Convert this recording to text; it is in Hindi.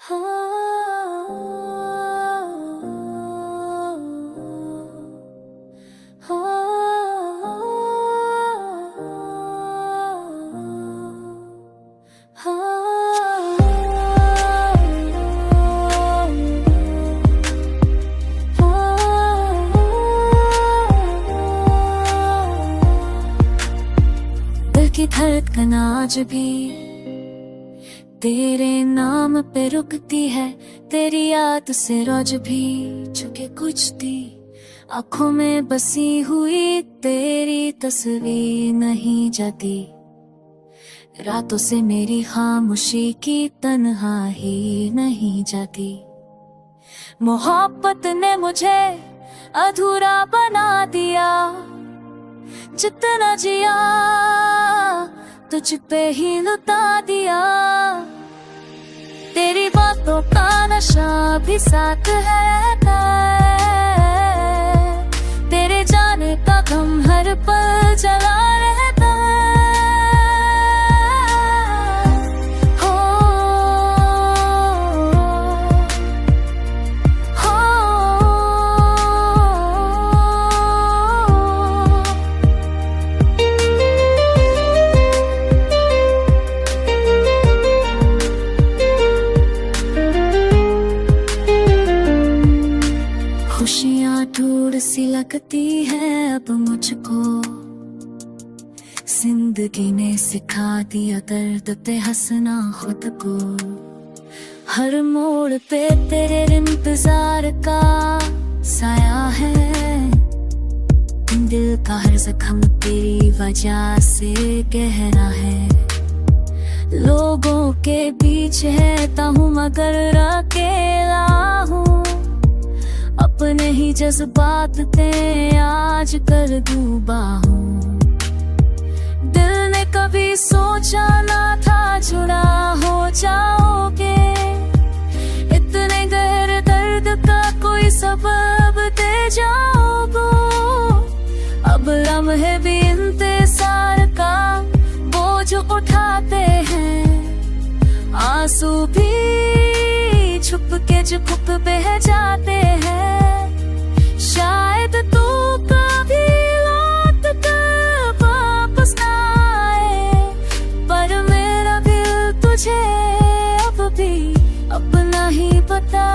दिल की धड़कन आज भी तेरे नाम पे रुकती है, तेरी याद से रोज भी चुके कुछ दी। आँखों में बसी हुई तेरी तस्वीर नहीं जाती, रातों से मेरी खामोशी की तन्हाई नहीं जाती। मोहब्बत ने मुझे अधूरा बना दिया, जितना जिया तुझ पे ही लुटा दिया। तेरी बातों का नशा भी साथ है, तेरे जाने का गम हर पल जला रहता है। हो खुशियाँ दूर सी लगती है अब मुझको, जिंदगी ने सिखा दिया दर्द पे हंसना खुद को। हर मोड़ पे तेरे इंतजार का साया है, दिल का हर जख्म तेरी वजह से गहरा है। लोगों के बीच रहता हूँ मगर अकेला हूँ, अपने ही जज्बात पे आज कर डूबा हूँ। दिल ने कभी सोचा ना था जुड़ा हो जाओगे, इतने गहरे दर्द का कोई सबब दे जाओगे। अब लम्हे भी इंतजार का बोझ उठाते हैं, आंसू भी छुप के झुक बह जाते हैं। शायद तू कभी लौट कर वापस ना आए, पर मेरा दिल तुझे अब भी अपना ही बता